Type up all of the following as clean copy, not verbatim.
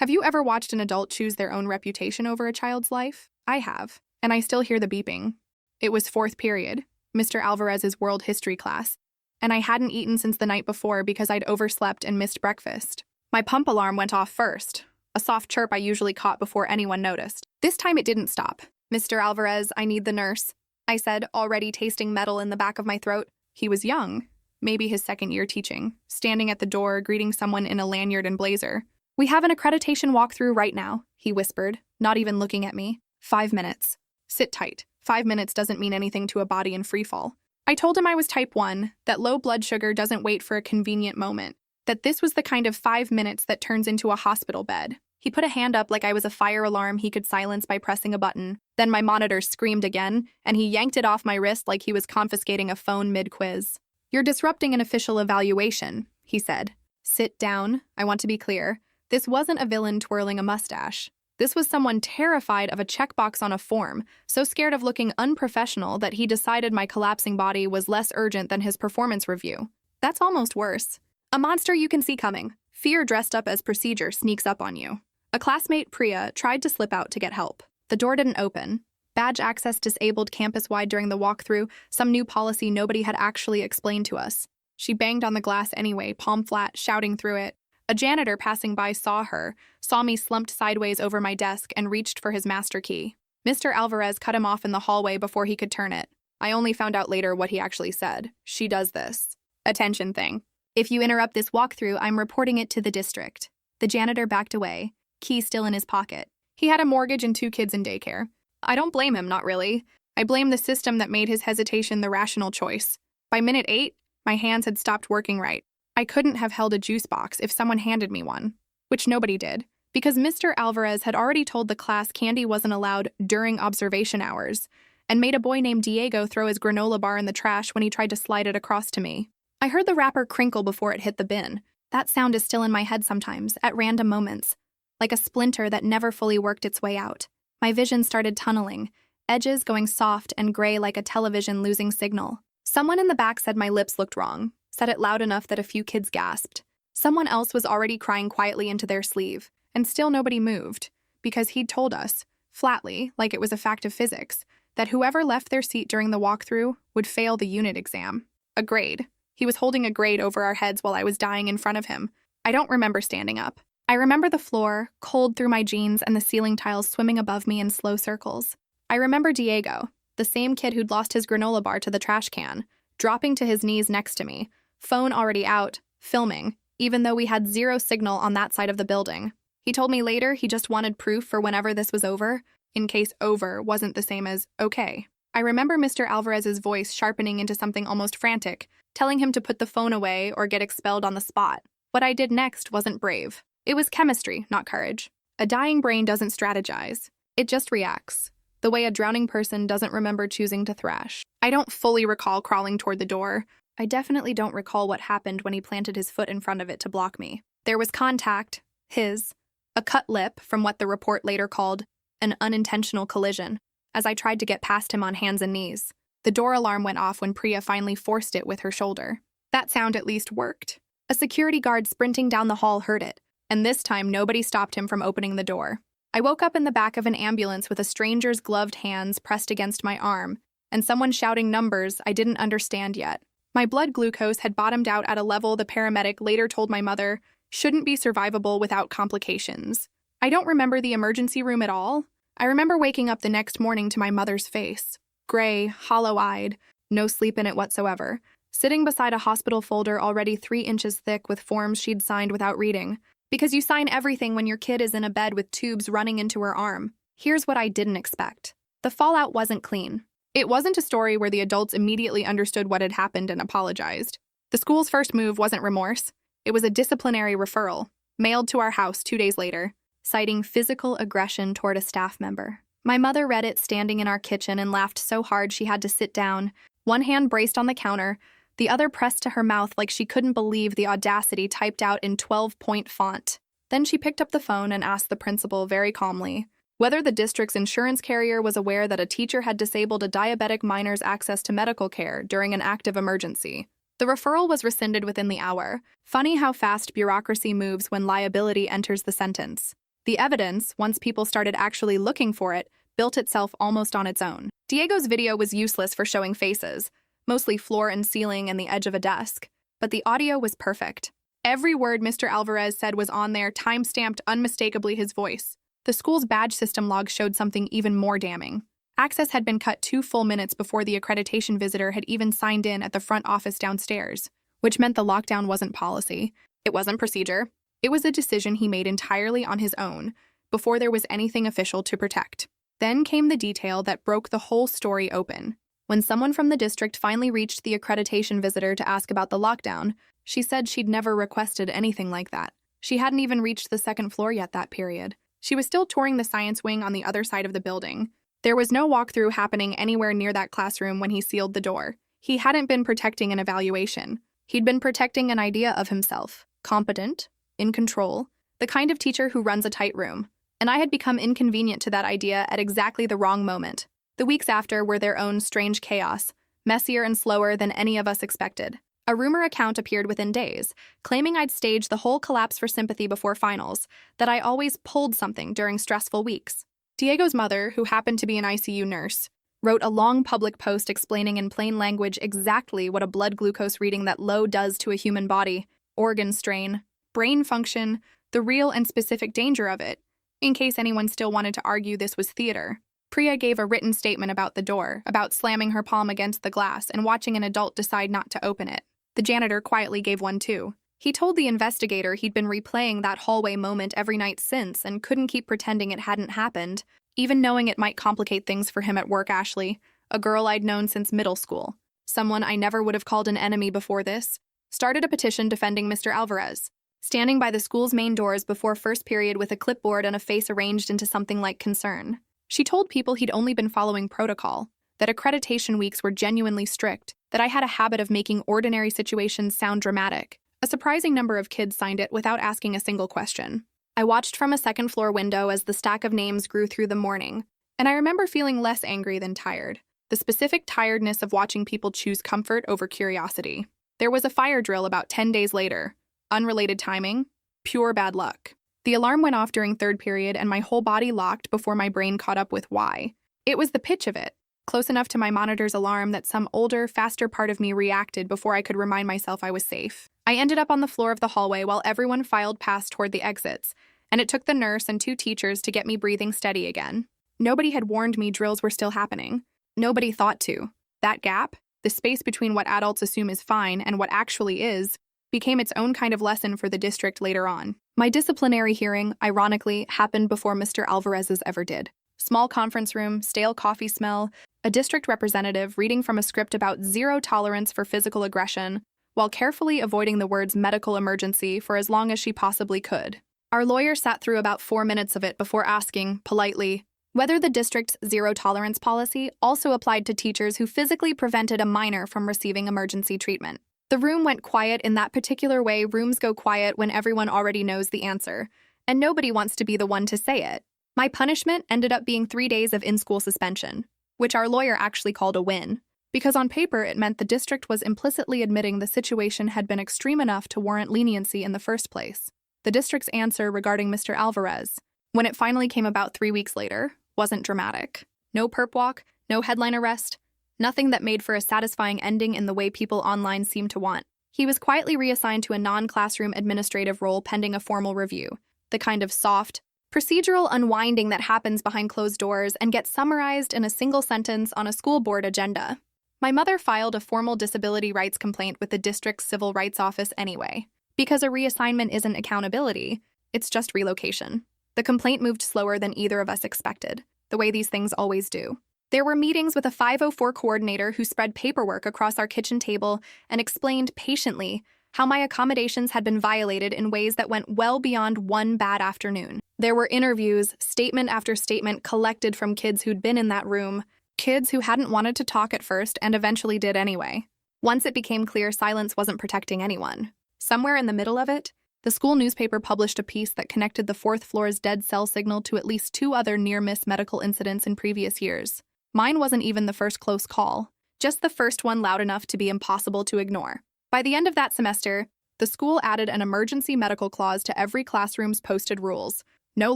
Have you ever watched an adult choose their own reputation over a child's life? I have, and I still hear the beeping. It was fourth period, Mr. Alvarez's world history class, and I hadn't eaten since the night before because I'd overslept and missed breakfast. My pump alarm went off first, a soft chirp I usually caught before anyone noticed. This time it didn't stop. "Mr. Alvarez, I need the nurse," I said, already tasting metal in the back of my throat. He was young, maybe his second year teaching, standing at the door greeting someone in a lanyard and blazer. "We have an accreditation walkthrough right now," he whispered, not even looking at me. 5 minutes. Sit tight. 5 minutes doesn't mean anything to a body in freefall. I told him I was type 1, that low blood sugar doesn't wait for a convenient moment, that this was the kind of 5 minutes that turns into a hospital bed. He put a hand up like I was a fire alarm he could silence by pressing a button. Then my monitor screamed again, and he yanked it off my wrist like he was confiscating a phone mid-quiz. "You're disrupting an official evaluation," he said. "Sit down. I want to be clear. This wasn't a villain twirling a mustache. This was someone terrified of a checkbox on a form, so scared of looking unprofessional that he decided my collapsing body was less urgent than his performance review. That's almost worse. A monster you can see coming. Fear dressed up as procedure sneaks up on you." A classmate, Priya, tried to slip out to get help. The door didn't open. Badge access disabled campus-wide during the walkthrough, some new policy nobody had actually explained to us. She banged on the glass anyway, palm flat, shouting through it. A janitor passing by saw her, saw me slumped sideways over my desk, and reached for his master key. Mr. Alvarez cut him off in the hallway before he could turn it. I only found out later what he actually said. "She does this. Attention thing. If you interrupt this walkthrough, I'm reporting it to the district." The janitor backed away, key still in his pocket. He had a mortgage and 2 kids in daycare. I don't blame him, not really. I blame the system that made his hesitation the rational choice. By minute 8, my hands had stopped working right. I couldn't have held a juice box if someone handed me one, which nobody did, because Mr. Alvarez had already told the class candy wasn't allowed during observation hours, and made a boy named Diego throw his granola bar in the trash when he tried to slide it across to me. I heard the wrapper crinkle before it hit the bin. That sound is still in my head sometimes, at random moments, like a splinter that never fully worked its way out. My vision started tunneling, edges going soft and gray like a television losing signal. Someone in the back said my lips looked wrong, said it loud enough that a few kids gasped. Someone else was already crying quietly into their sleeve, and still nobody moved, because he'd told us, flatly, like it was a fact of physics, that whoever left their seat during the walkthrough would fail the unit exam. A grade. He was holding a grade over our heads while I was dying in front of him. I don't remember standing up. I remember the floor, cold through my jeans, and the ceiling tiles swimming above me in slow circles. I remember Diego, the same kid who'd lost his granola bar to the trash can, dropping to his knees next to me, phone already out, filming, even though we had 0 signal on that side of the building. He told me later he just wanted proof for whenever this was over, in case over wasn't the same as okay. I remember Mr. Alvarez's voice sharpening into something almost frantic, telling him to put the phone away or get expelled on the spot. What I did next wasn't brave. It was chemistry, not courage. A dying brain doesn't strategize. It just reacts, the way a drowning person doesn't remember choosing to thrash. I don't fully recall crawling toward the door. I definitely don't recall what happened when he planted his foot in front of it to block me. There was contact, a cut lip from what the report later called an unintentional collision, as I tried to get past him on hands and knees. The door alarm went off when Priya finally forced it with her shoulder. That sound at least worked. A security guard sprinting down the hall heard it, and this time nobody stopped him from opening the door. I woke up in the back of an ambulance with a stranger's gloved hands pressed against my arm, and someone shouting numbers I didn't understand yet. My blood glucose had bottomed out at a level the paramedic later told my mother shouldn't be survivable without complications. I don't remember the emergency room at all. I remember waking up the next morning to my mother's face, gray, hollow-eyed, no sleep in it whatsoever, sitting beside a hospital folder already 3 inches thick with forms she'd signed without reading. Because you sign everything when your kid is in a bed with tubes running into her arm. Here's what I didn't expect. The fallout wasn't clean. It wasn't a story where the adults immediately understood what had happened and apologized. The school's first move wasn't remorse. It was a disciplinary referral, mailed to our house 2 days later, citing physical aggression toward a staff member. My mother read it standing in our kitchen and laughed so hard she had to sit down, one hand braced on the counter, the other pressed to her mouth like she couldn't believe the audacity typed out in 12-point font. Then she picked up the phone and asked the principal very calmly whether the district's insurance carrier was aware that a teacher had disabled a diabetic minor's access to medical care during an active emergency. The referral was rescinded within the hour. Funny how fast bureaucracy moves when liability enters the sentence. The evidence, once people started actually looking for it, built itself almost on its own. Diego's video was useless for showing faces, mostly floor and ceiling and the edge of a desk, but the audio was perfect. Every word Mr. Alvarez said was on there, time-stamped unmistakably his voice. The school's badge system log showed something even more damning. Access had been cut 2 full minutes before the accreditation visitor had even signed in at the front office downstairs, which meant the lockdown wasn't policy. It wasn't procedure. It was a decision he made entirely on his own, before there was anything official to protect. Then came the detail that broke the whole story open. When someone from the district finally reached the accreditation visitor to ask about the lockdown, she said she'd never requested anything like that. She hadn't even reached the 2nd floor yet that period. She was still touring the science wing on the other side of the building. There was no walkthrough happening anywhere near that classroom when he sealed the door. He hadn't been protecting an evaluation. He'd been protecting an idea of himself. Competent, in control, the kind of teacher who runs a tight room. And I had become inconvenient to that idea at exactly the wrong moment. The weeks after were their own strange chaos, messier and slower than any of us expected. A rumor account appeared within days, claiming I'd staged the whole collapse for sympathy before finals, that I always pulled something during stressful weeks. Diego's mother, who happened to be an ICU nurse, wrote a long public post explaining in plain language exactly what a blood glucose reading that low does to a human body, organ strain, brain function, the real and specific danger of it, in case anyone still wanted to argue this was theater. Priya gave a written statement about the door, about slamming her palm against the glass and watching an adult decide not to open it. The janitor quietly gave one too. He told the investigator he'd been replaying that hallway moment every night since and couldn't keep pretending it hadn't happened, even knowing it might complicate things for him at work. Ashley, a girl I'd known since middle school, someone I never would have called an enemy before this, started a petition defending Mr. Alvarez. Standing by the school's main doors before first period with a clipboard and a face arranged into something like concern. She told people he'd only been following protocol, that accreditation weeks were genuinely strict, that I had a habit of making ordinary situations sound dramatic. A surprising number of kids signed it without asking a single question. I watched from a 2nd floor window as the stack of names grew through the morning, and I remember feeling less angry than tired. The specific tiredness of watching people choose comfort over curiosity. There was a fire drill about 10 days later. Unrelated timing, pure bad luck. The alarm went off during 3rd period and my whole body locked before my brain caught up with why. It was the pitch of it, close enough to my monitor's alarm that some older, faster part of me reacted before I could remind myself I was safe. I ended up on the floor of the hallway while everyone filed past toward the exits, and it took the nurse and 2 teachers to get me breathing steady again. Nobody had warned me drills were still happening. Nobody thought to. That gap, the space between what adults assume is fine and what actually is, became its own kind of lesson for the district later on. My disciplinary hearing, ironically, happened before Mr. Alvarez's ever did. Small conference room, stale coffee smell, a district representative reading from a script about zero tolerance for physical aggression, while carefully avoiding the words medical emergency for as long as she possibly could. Our lawyer sat through about 4 minutes of it before asking, politely, whether the district's zero tolerance policy also applied to teachers who physically prevented a minor from receiving emergency treatment. The room went quiet in that particular way rooms go quiet when everyone already knows the answer, and nobody wants to be the one to say it. My punishment ended up being 3 days of in-school suspension, which our lawyer actually called a win, because on paper it meant the district was implicitly admitting the situation had been extreme enough to warrant leniency in the first place. The district's answer regarding Mr. Alvarez, when it finally came about 3 weeks later, wasn't dramatic. No perp walk, no headline arrest, nothing that made for a satisfying ending in the way people online seem to want. He was quietly reassigned to a non-classroom administrative role pending a formal review, the kind of soft, procedural unwinding that happens behind closed doors and gets summarized in a single sentence on a school board agenda. My mother filed a formal disability rights complaint with the district's civil rights office anyway, because a reassignment isn't accountability, it's just relocation. The complaint moved slower than either of us expected, the way these things always do. There were meetings with a 504 coordinator who spread paperwork across our kitchen table and explained patiently how my accommodations had been violated in ways that went well beyond one bad afternoon. There were interviews, statement after statement collected from kids who'd been in that room, kids who hadn't wanted to talk at first and eventually did anyway. Once it became clear silence wasn't protecting anyone. Somewhere in the middle of it, the school newspaper published a piece that connected the 4th floor's dead cell signal to at least 2 other near-miss medical incidents in previous years. Mine wasn't even the first close call, just the first one loud enough to be impossible to ignore. By the end of that semester, the school added an emergency medical clause to every classroom's posted rules, No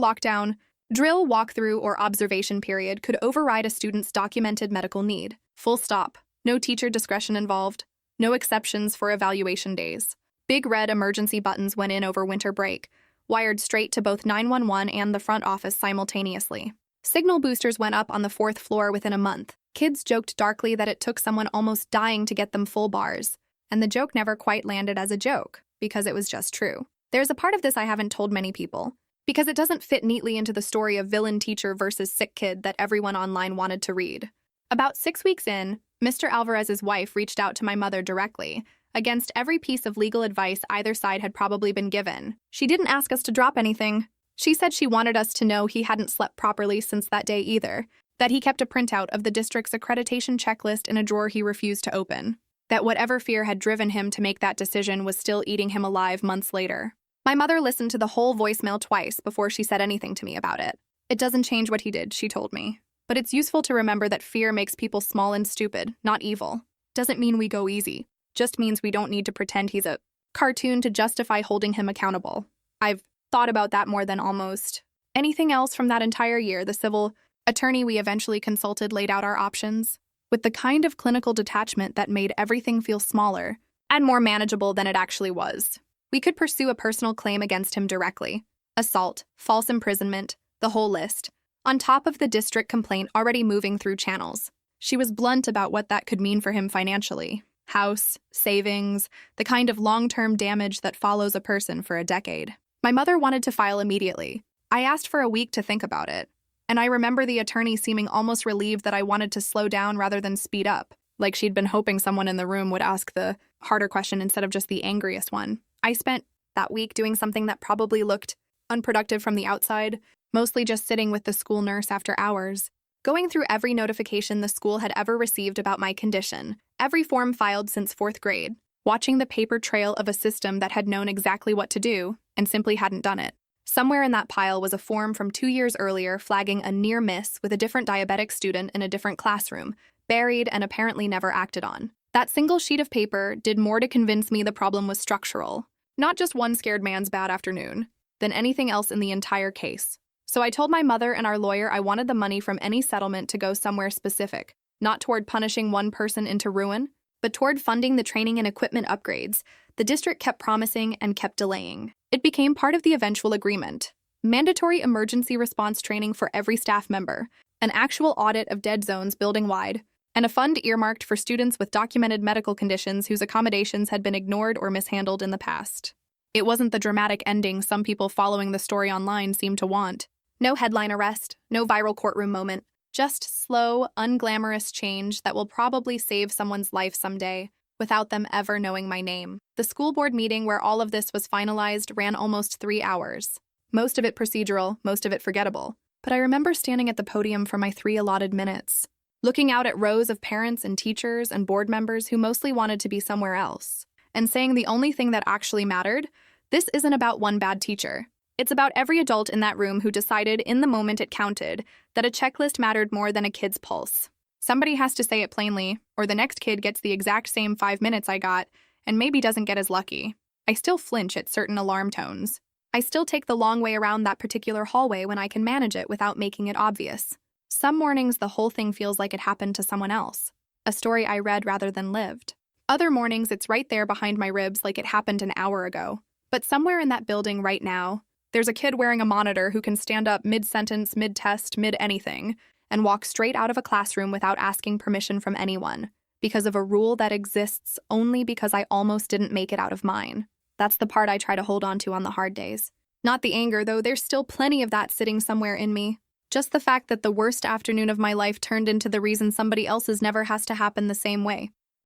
lockdown, drill, walkthrough, or observation period could override a student's documented medical need. Full stop. No teacher discretion involved. No exceptions for evaluation days. Big red emergency buttons went in over winter break, wired straight to both 911 and the front office simultaneously. Signal boosters went up on the 4th floor within a month. Kids joked darkly that it took someone almost dying to get them full bars. And the joke never quite landed as a joke, because it was just true. There's a part of this I haven't told many people, because it doesn't fit neatly into the story of villain teacher versus sick kid that everyone online wanted to read. About 6 weeks in, Mr. Alvarez's wife reached out to my mother directly, against every piece of legal advice either side had probably been given. She didn't ask us to drop anything. She said she wanted us to know he hadn't slept properly since that day either, that he kept a printout of the district's accreditation checklist in a drawer he refused to open, that whatever fear had driven him to make that decision was still eating him alive months later. My mother listened to the whole voicemail twice before she said anything to me about it. It doesn't change what he did, she told me. But it's useful to remember that fear makes people small and stupid, not evil. Doesn't mean we go easy. Just means we don't need to pretend he's a cartoon to justify holding him accountable. I've thought about that more than almost anything else from that entire year. The civil attorney we eventually consulted laid out our options, with the kind of clinical detachment that made everything feel smaller and more manageable than it actually was. We could pursue a personal claim against him directly. Assault, false imprisonment, the whole list. On top of the district complaint already moving through channels. She was blunt about what that could mean for him financially. House, savings, the kind of long-term damage that follows a person for a decade. My mother wanted to file immediately. I asked for a week to think about it. And I remember the attorney seeming almost relieved that I wanted to slow down rather than speed up, like she'd been hoping someone in the room would ask the harder question instead of just the angriest one. I spent that week doing something that probably looked unproductive from the outside, mostly just sitting with the school nurse after hours, going through every notification the school had ever received about my condition, every form filed since 4th grade, watching the paper trail of a system that had known exactly what to do and simply hadn't done it. Somewhere in that pile was a form from 2 years earlier flagging a near miss with a different diabetic student in a different classroom, buried and apparently never acted on. That single sheet of paper did more to convince me the problem was structural, not just one scared man's bad afternoon, than anything else in the entire case. So I told my mother and our lawyer I wanted the money from any settlement to go somewhere specific, not toward punishing one person into ruin, but toward funding the training and equipment upgrades the district kept promising and kept delaying. It became part of the eventual agreement. Mandatory emergency response training for every staff member, an actual audit of dead zones building-wide, and a fund earmarked for students with documented medical conditions whose accommodations had been ignored or mishandled in the past. It wasn't the dramatic ending some people following the story online seemed to want. No headline arrest, no viral courtroom moment, just slow, unglamorous change that will probably save someone's life someday without them ever knowing my name. The school board meeting where all of this was finalized ran almost 3 hours. Most of it procedural, most of it forgettable. But I remember standing at the podium for my 3 allotted minutes, looking out at rows of parents and teachers and board members who mostly wanted to be somewhere else, and saying the only thing that actually mattered, this isn't about one bad teacher. It's about every adult in that room who decided in the moment it counted that a checklist mattered more than a kid's pulse. Somebody has to say it plainly, or the next kid gets the exact same 5 minutes I got and maybe doesn't get as lucky. I still flinch at certain alarm tones. I still take the long way around that particular hallway when I can manage it without making it obvious. Some mornings the whole thing feels like it happened to someone else, a story I read rather than lived. Other mornings it's right there behind my ribs like it happened an hour ago. But somewhere in that building right now, there's a kid wearing a monitor who can stand up mid-sentence, mid-test, mid-anything, and walk straight out of a classroom without asking permission from anyone, because of a rule that exists only because I almost didn't make it out of mine. That's the part I try to hold on to on the hard days. Not the anger, though, there's still plenty of that sitting somewhere in me. Just the fact that the worst afternoon of my life turned into the reason somebody else's never has to happen the same way.